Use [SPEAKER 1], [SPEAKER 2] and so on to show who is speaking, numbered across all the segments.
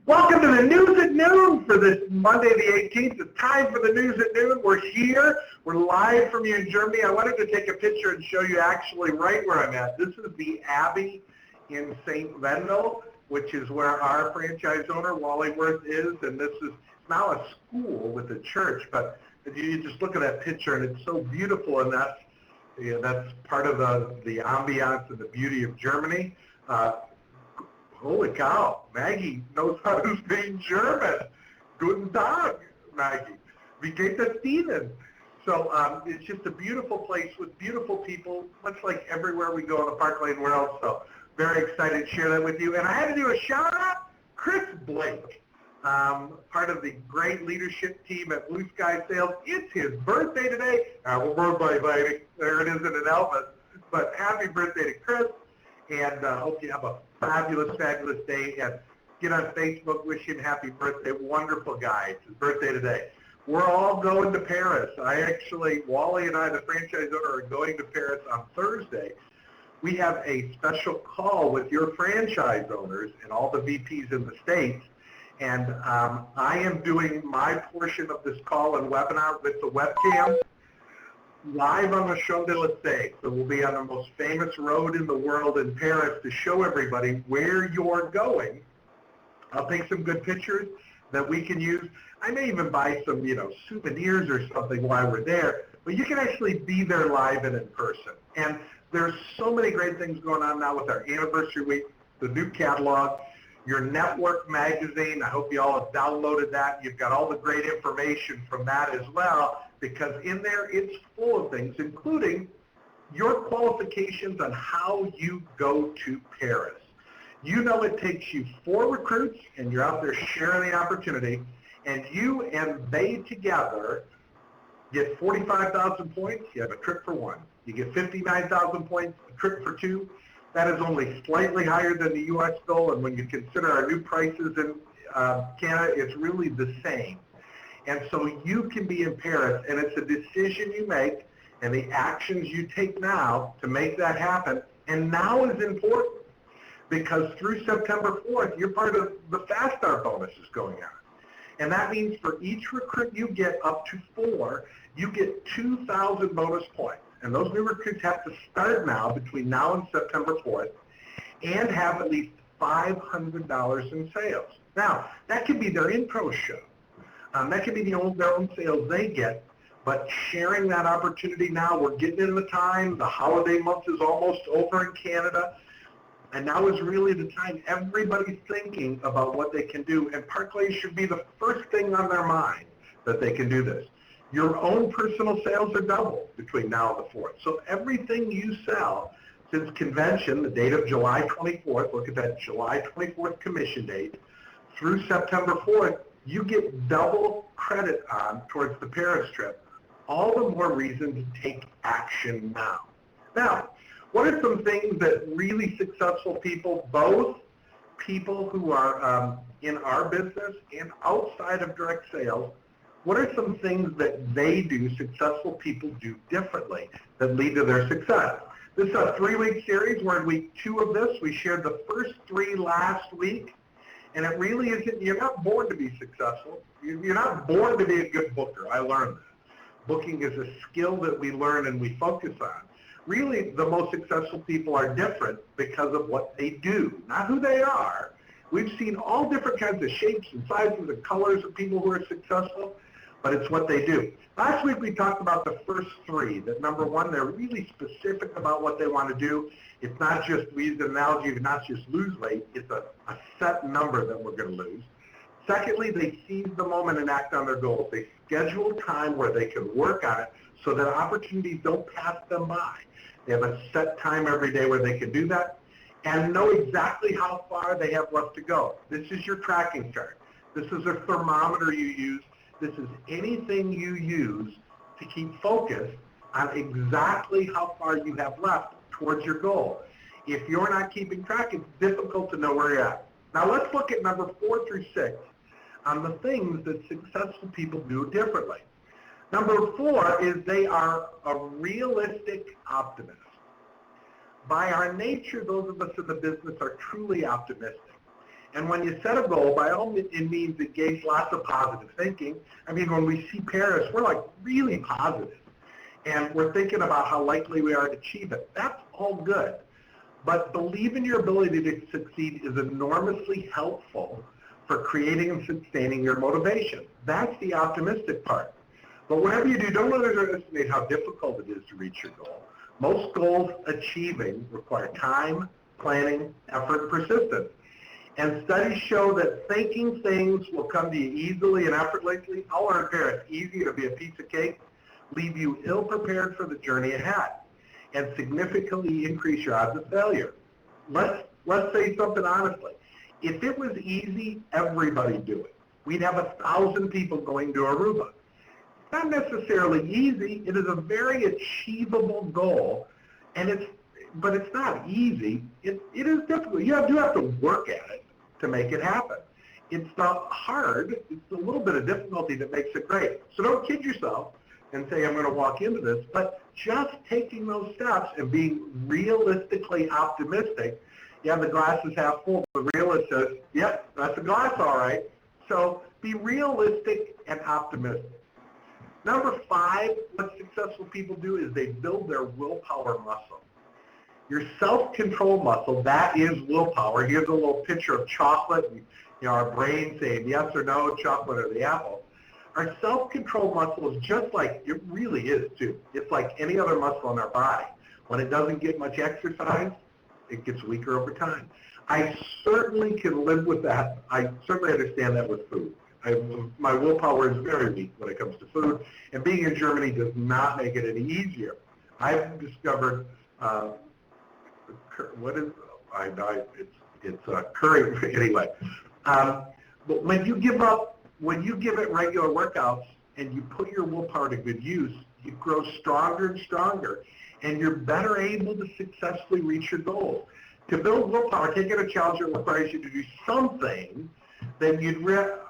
[SPEAKER 1] Welcome to the News at Noon for this Monday the 18th. It's time for the News at Noon. We're here. We're live from you in Germany. I wanted to take a picture and show you actually right where I'm at. This is the Abbey in St. Wendel, which is where our franchise owner, Wally Worth, is. And this is now a school with a church. But you just look at that picture, and it's so beautiful. And that's part of the ambiance and the beauty of Germany. Holy cow, Maggie knows how to speak German. Guten Tag, Maggie. Wie geht es Ihnen? So it's just a beautiful place with beautiful people, much like everywhere we go in the Parkland world. So very excited to share that with you. And I had to do a shout out, Chris Blake, part of the great leadership team at Blue Sky Sales. It's his birthday today. Well, birthday, baby. There it is in an Elvis. But happy birthday to Chris. And hope you have a fabulous, fabulous day. And get on Facebook, wish him happy birthday. Wonderful guy. It's his birthday today. We're all going to Paris. Wally and I, the franchise owner, are going to Paris on Thursday. We have a special call with your franchise owners and all the VPs in the States. And I am doing my portion of this call and webinar with the webcam live on the Champs-Élysées. So we'll be on the most famous road in the world in Paris to show everybody where you're going. I'll take some good pictures that we can use. I may even buy some, souvenirs or something while we're there, but you can actually be there live and in person. And there's so many great things going on now with our anniversary week, the new catalog, your network magazine. I hope you all have downloaded that. You've got all the great information from that as well, because in there it's full of things, including your qualifications on how you go to Paris. You know it takes you 4 recruits, and you're out there sharing the opportunity, and you and they together get 45,000 points. You have a trip for 1. You get 59,000 points, a trip for 2. That is only slightly higher than the U.S. goal, and when you consider our new prices in Canada, it's really the same. And so you can be in Paris, and it's a decision you make and the actions you take now to make that happen. And now is important because through September 4th, you're part of the Fast Start bonuses going on. And that means for each recruit you get up to 4, you get 2,000 bonus points. And those new recruits have to start now between now and September 4th and have at least $500 in sales. Now, that could be their intro show. That could be their own sales they get, but sharing that opportunity now, we're getting in the time, the holiday month is almost over in Canada, and now is really the time everybody's thinking about what they can do, and Parklane should be the first thing on their mind that they can do this. Your own personal sales are double between now and the 4th, so everything you sell since convention, the date of July 24th, look at that July 24th commission date, through September 4th, you get double credit on towards the Paris trip. All the more reason to take action now. Now, what are some things that really successful people, both people who are in our business and outside of direct sales, what are some things that they do, successful people do differently that lead to their success? This is a 3-week series. We're in week 2 of this. We shared the first 3 last week. And it really isn't, you're not born to be successful. You're not born to be a good booker. I learned that. Booking is a skill that we learn and we focus on. Really, the most successful people are different because of what they do, not who they are. We've seen all different kinds of shapes and sizes and colors of people who are successful, but it's what they do. Last week we talked about the first 3, that number 1, they're really specific about what they want to do. It's not just, we use the analogy of not just lose weight, it's a set number that we're going to lose. Secondly, they seize the moment and act on their goals. They schedule time where they can work on it so that opportunities don't pass them by. They have a set time every day where they can do that and know exactly how far they have left to go. This is your tracking chart. This is a thermometer you use. This is anything you use to keep focused on exactly how far you have left towards your goal. If you're not keeping track, it's difficult to know where you're at. Now let's look at number 4 through 6 on the things that successful people do differently. Number 4 is they are a realistic optimist. By our nature, those of us in the business are truly optimistic. And when you set a goal, by all means, engage lots of positive thinking. I mean, when we see Paris, we're like really positive. And we're thinking about how likely we are to achieve it. That's all good. But believe in your ability to succeed is enormously helpful for creating and sustaining your motivation. That's the optimistic part. But whatever you do, don't underestimate how difficult it is to reach your goal. Most goals achieving require time, planning, effort, persistence. And studies show that thinking things will come to you easily and effortlessly. I'll learn here, it's easy to be a piece of cake, leave you ill-prepared for the journey ahead, and significantly increase your odds of failure. Let's say something honestly. If it was easy, everybody'd do it. We'd have 1,000 people going to Aruba. It's not necessarily easy. It is a very achievable goal, but it's not easy. It is difficult. You do have to work at it to make it happen. It's not hard. It's a little bit of difficulty that makes it great. So don't kid yourself and say, I'm going to walk into this, but just taking those steps and being realistically optimistic. Yeah, the glass is half full. The realist says, yep, that's a glass, all right. So be realistic and optimistic. Number 5, what successful people do is they build their willpower muscle. Your self-control muscle, that is willpower. Here's a little picture of chocolate, and, our brain saying yes or no, chocolate or the apple. Our self-control muscle is just like, it really is too. It's like any other muscle in our body. When it doesn't get much exercise, it gets weaker over time. I certainly can live with that. I certainly understand that with food. My willpower is very weak when it comes to food, and being in Germany does not make it any easier. I've discovered, it's curry, anyway. But when you give it regular workouts and you put your willpower to good use, you grow stronger and stronger, and you're better able to successfully reach your goals. To build willpower, taking a challenge that requires you to do something that you'd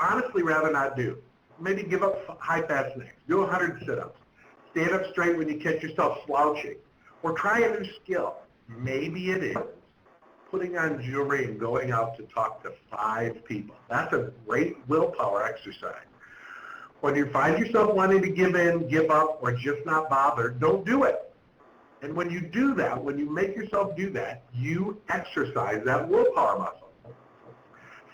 [SPEAKER 1] honestly rather not do. Maybe give up high-fat snacks. Do 100 sit-ups. Stand up straight when you catch yourself slouching. Or try a new skill. Maybe it is putting on jewelry and going out to talk to 5 people. That's a great willpower exercise. When you find yourself wanting to give in, give up, or just not bother, don't do it. And when you do that, when you make yourself do that, you exercise that willpower muscle.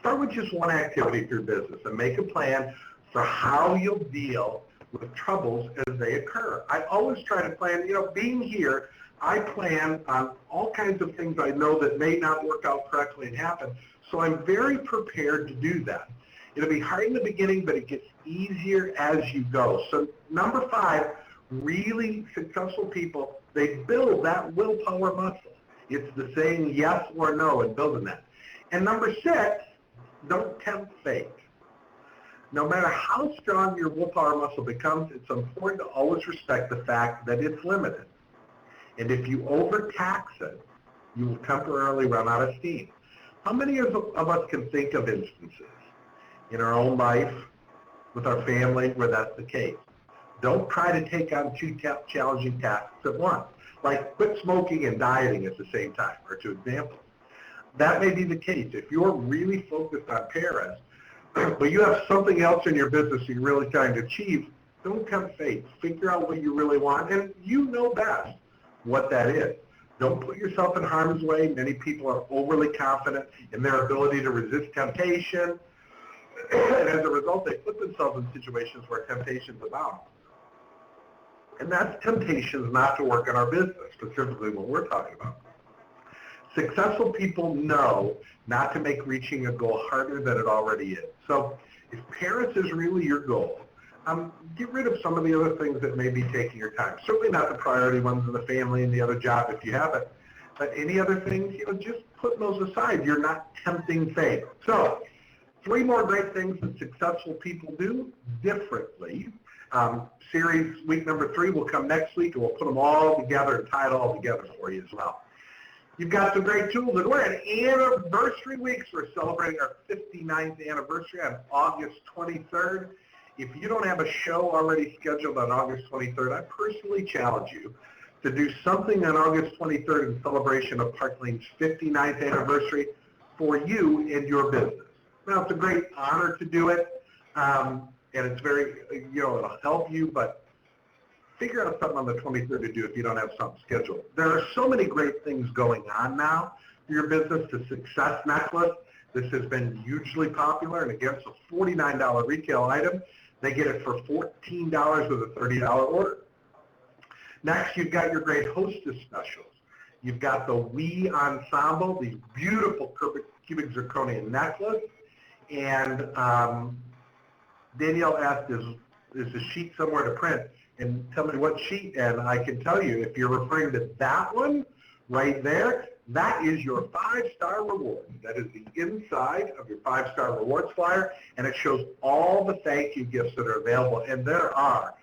[SPEAKER 1] Start with just one activity for your business and make a plan for how you'll deal with troubles as they occur. I always try to plan, being here, I plan on all kinds of things I know that may not work out correctly and happen, so I'm very prepared to do that. It'll be hard in the beginning, but it gets easier as you go. So number 5, really successful people, they build that willpower muscle. It's the saying yes or no and building that. And number 6, don't tempt fate. No matter how strong your willpower muscle becomes, it's important to always respect the fact that it's limited. And if you overtax it, you will temporarily run out of steam. How many of us can think of instances in our own life, with our family, where that's the case? Don't try to take on 2 challenging tasks at once, like quit smoking and dieting at the same time, are 2 examples. That may be the case. If you're really focused on Paris, but you have something else in your business you're really trying to achieve, don't tempt fate. Figure out what you really want, and you know best what that is. Don't put yourself in harm's way. Many people are overly confident in their ability to resist temptation, and as a result, they put themselves in situations where temptations abound. And that's temptations not to work in our business, specifically what we're talking about. Successful people know not to make reaching a goal harder than it already is. So if Paris is really your goal, get rid of some of the other things that may be taking your time. Certainly not the priority ones in the family and the other job if you have it. But any other things, just put those aside. You're not tempting fate. So 3 more great things that successful people do differently. Series week number 3 will come next week, and we'll put them all together and tie it all together for you as well. You've got some great tools, and we're in anniversary weeks. We're celebrating our 59th anniversary on August 23rd. If you don't have a show already scheduled on August 23rd, I personally challenge you to do something on August 23rd in celebration of Parklane's 59th anniversary. for you and your business. Now, it's a great honor to do it, and it's very, it'll help you, but figure out something on the 23rd to do if you don't have something scheduled. There are so many great things going on now for your business. The Success Necklace, this has been hugely popular, and again, it's a $49 retail item. They get it for $14 with a $30 order. Next, you've got your great hostess specials. You've got the We Ensemble, the beautiful cubic zirconia necklace, and Danielle asked, is the sheet somewhere to print? And tell me what sheet, and I can tell you, if you're referring to that one right there, that is your 5-star reward. That is the inside of your 5-star rewards flyer, and it shows all the thank you gifts that are available. And there are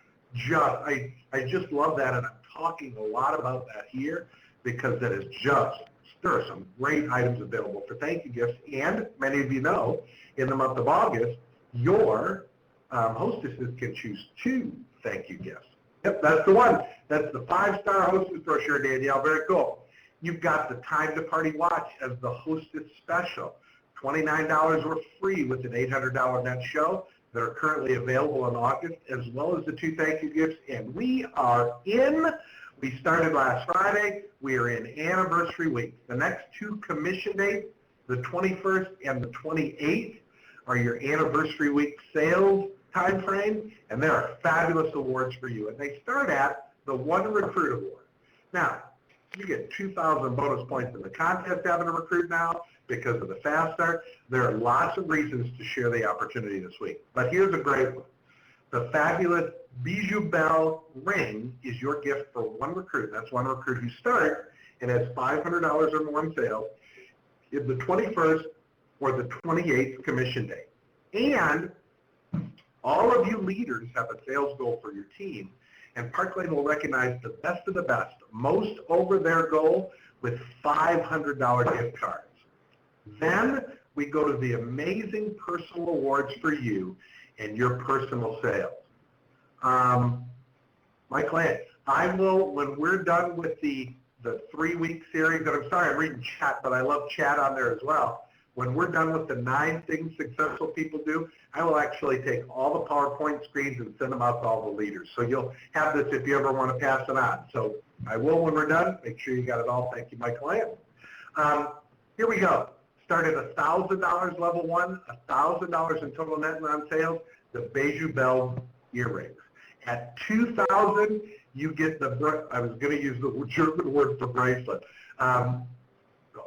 [SPEAKER 1] I just love that, and I'm talking a lot about that here because that is there are some great items available for thank you gifts. And many of you know, in the month of August, your hostesses can choose 2 thank you gifts. Yep, that's the one. That's the 5-star hostess brochure, Danielle. Very cool. You've got the Time to Party watch as the hostess special. $29 or free with an $800 net show that are currently available in August, as well as the 2 thank you gifts. And we are in. We started last Friday. We are in anniversary week. The next 2 commission dates, the 21st and the 28th, are your anniversary week sales time frame, and there are fabulous awards for you. And they start at the One Recruit Award. Now, you get 2,000 bonus points in the contest having a recruit now because of the fast start. There are lots of reasons to share the opportunity this week. But here's a great one. The fabulous Bijou Bell ring is your gift for one recruit. That's one recruit who starts and has $500 or more in sales in the 21st or the 28th commission day. And all of you leaders have a sales goal for your team, and Park Lane will recognize the best of the best, most over their goal, with $500 gift cards. Then we go to the amazing personal awards for you and your personal sales. Mike Lane, I will, when we're done with the 3-week series, and I'm sorry I'm reading chat, but I love chat on there as well. When we're done with the 9 things successful people do, I will actually take all the PowerPoint screens and send them out to all the leaders. So you'll have this if you ever want to pass it on. So I will when we're done. Make sure you got it all. Thank you, Mike Lamb. Here we go. Start at $1,000 level 1, $1,000 in total net on sales, the Bijou Bell earrings. At $2,000, you get the, I was going to use the German word for bracelet.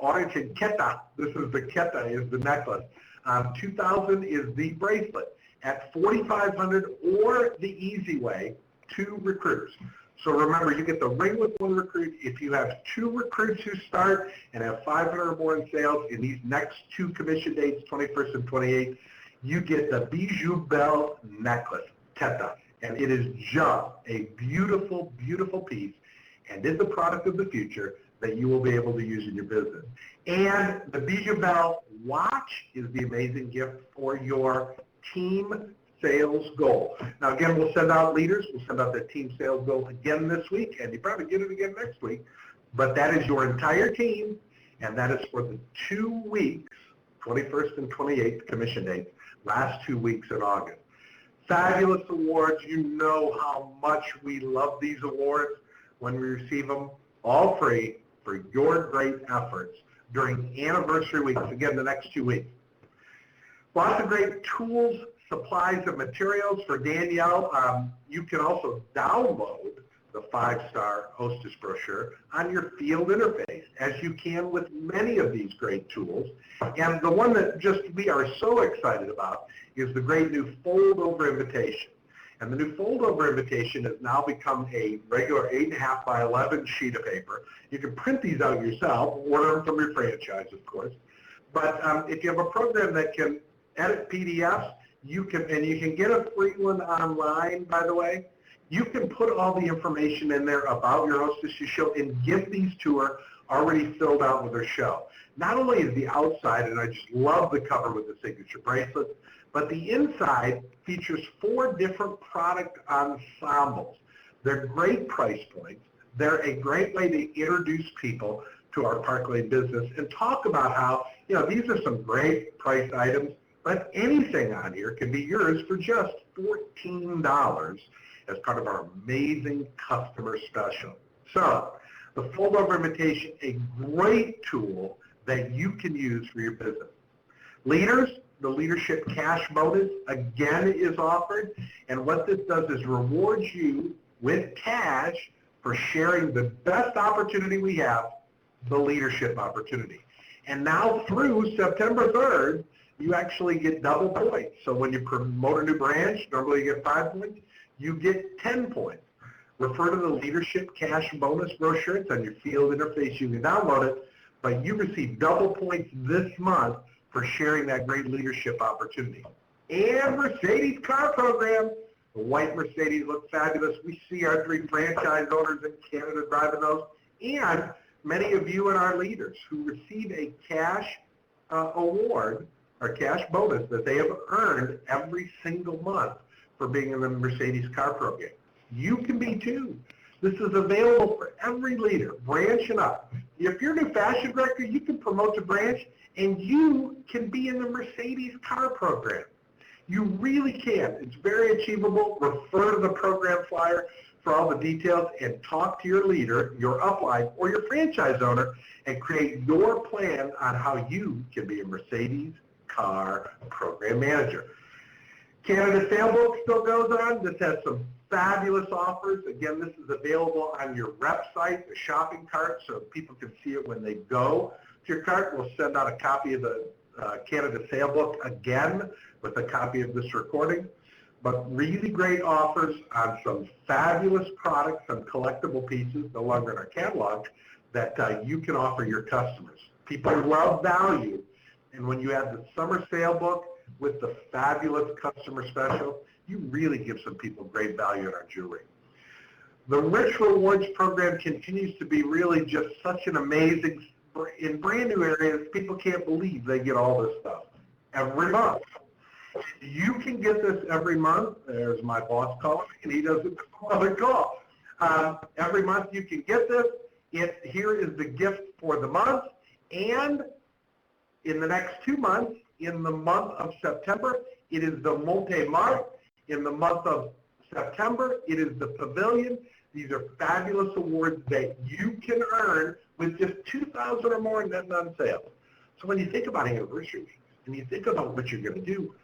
[SPEAKER 1] Orange and Ketta, this is the Ketta, is the necklace. $2,000 is the bracelet. At $4,500 or the easy way, 2 recruits. So remember, you get the ring with 1 recruit. If you have 2 recruits who start and have 500 or more in sales in these next 2 commission dates, 21st and 28th, you get the Bijou Bell necklace, Ketta. And it is just a beautiful, beautiful piece and is a product of the future that you will be able to use in your business. And the Bijou Bell watch is the amazing gift for your team sales goal. Now again, we'll send out leaders, we'll send out the team sales goal again this week, and you probably get it again next week, but that is your entire team, and that is for the 2 weeks, 21st and 28th commission dates, last 2 weeks in August. Fabulous awards. You know how much we love these awards when we receive them, all free for your great efforts during anniversary weeks, again, the next 2 weeks. Lots of great tools, supplies, and materials for Danielle. You can also download the 5-star hostess brochure on your field interface, as you can with many of these great tools. And the one that just we are so excited about is the great new fold-over invitation. And the new fold-over invitation has now become a regular 8.5 by 11 sheet of paper. You can print these out yourself, order them from your franchise, of course. But if you have a program that can edit PDFs, you can get a free one online, by the way. You can put all the information in there about your hostess show and give these to her already filled out with her show. Not only is the outside, and I just love the cover with the signature bracelet, but the inside features 4 different product ensembles. They're great price points. They're a great way to introduce people to our Park Lane business and talk about how, these are some great price items, but anything on here can be yours for just $14 as part of our amazing customer special. So the fold-over invitation, a great tool that you can use for your business. Leaders, the Leadership Cash Bonus, again, is offered. And what this does is rewards you with cash for sharing the best opportunity we have, the leadership opportunity. And now through September 3rd, you actually get double points. So when you promote a new branch, normally you get 5 points, you get 10 points. Refer to the Leadership Cash Bonus brochure. It's on your field interface. You can download it, but you receive double points this month for sharing that great leadership opportunity. And Mercedes Car Program. The white Mercedes look fabulous. We see our 3 franchise owners in Canada driving those. And many of you and our leaders who receive a cash award or cash bonus that they have earned every single month for being in the Mercedes Car Program. You can be too. This is available for every leader, branch and up. If you're a new fashion director, you can promote to branch and you can be in the Mercedes Car Program. You really can. It's very achievable. Refer to the program flyer for all the details and talk to your leader, your upline, or your franchise owner and create your plan on how you can be a Mercedes Car Program Manager. Canada Sale Book still goes on. This has some fabulous offers. Again, this is available on your rep site, the shopping cart, so people can see it when they go to your cart. We'll send out a copy of the Canada Sale Book again with a copy of this recording. But really great offers on some fabulous products, some collectible pieces, no longer in our catalog, that you can offer your customers. People love value. And when you add the summer sale book with the fabulous customer special, you really give some people great value in our jewelry. The Rich Rewards program continues to be really just such an amazing, in brand new areas, people can't believe they get all this stuff every month. You can get this every month. There's my boss calling me, and he doesn't call. Every month you can get this. Here is the gift for the month. And in the next 2 months, in the month of September, it is the Monte-Mart. In the month of September, it is the Pavilion. These are fabulous awards that you can earn with just $2,000 or more in net non-sales. So when you think about anniversaries and you think about what you're going to do,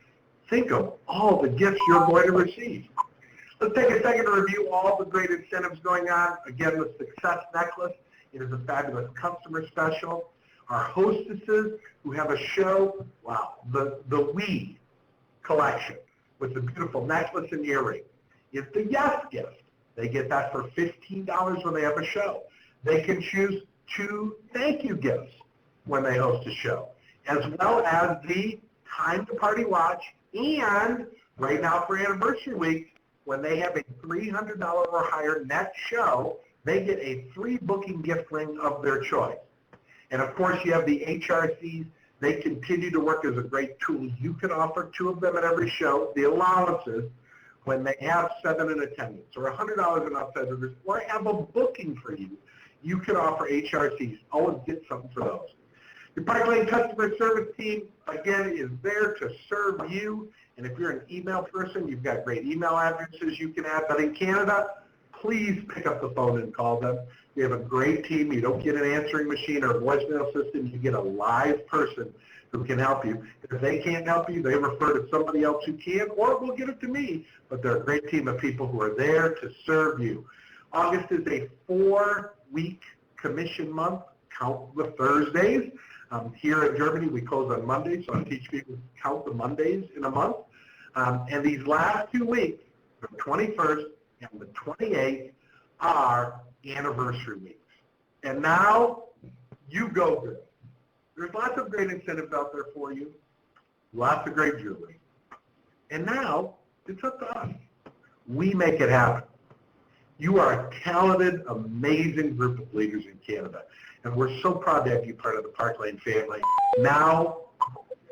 [SPEAKER 1] think of all the gifts you're going to receive. Let's take a second to review all the great incentives going on. Again, the Success Necklace, it is a fabulous customer special. Our hostesses who have a show, wow, the We collection with the beautiful necklace and earring. It's the Yes gift. They get that for $15 when they have a show. They can choose 2 thank you gifts when they host a show, as well as the Time to Party Watch, and right now for Anniversary Week, when they have a $300 or higher net show, they get a free booking gift ring of their choice. And of course, you have the HRCs. They continue to work as a great tool. You can offer 2 of them at every show. The allowances, when they have 7 in attendance, or $100 in outside visitors, or have a booking for you, you can offer HRCs. Always get something for those. Your Park Lane customer service team, again, is there to serve you. And if you're an email person, you've got great email addresses you can add. But in Canada, please pick up the phone and call them. We have a great team. You don't get an answering machine or a voicemail system. You get a live person who can help you. If they can't help you, they refer to somebody else who can, or will give it to me. But they're a great team of people who are there to serve you. August is a 4-week commission month. Count the Thursdays. Here in Germany, we close on Mondays, so I teach people to count the Mondays in a month. And these last 2 weeks, the 21st and the 28th, are anniversary weeks. And now, you go good. There's lots of great incentives out there for you, lots of great jewelry. And now, it's up to us. We make it happen. You are a talented, amazing group of leaders in Canada. And we're so proud to have you part of the Park Lane family. Now,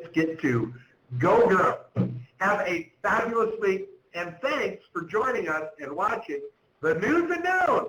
[SPEAKER 1] let's get to Go Girl. Have a fabulous week, and thanks for joining us and watching the News at Noon.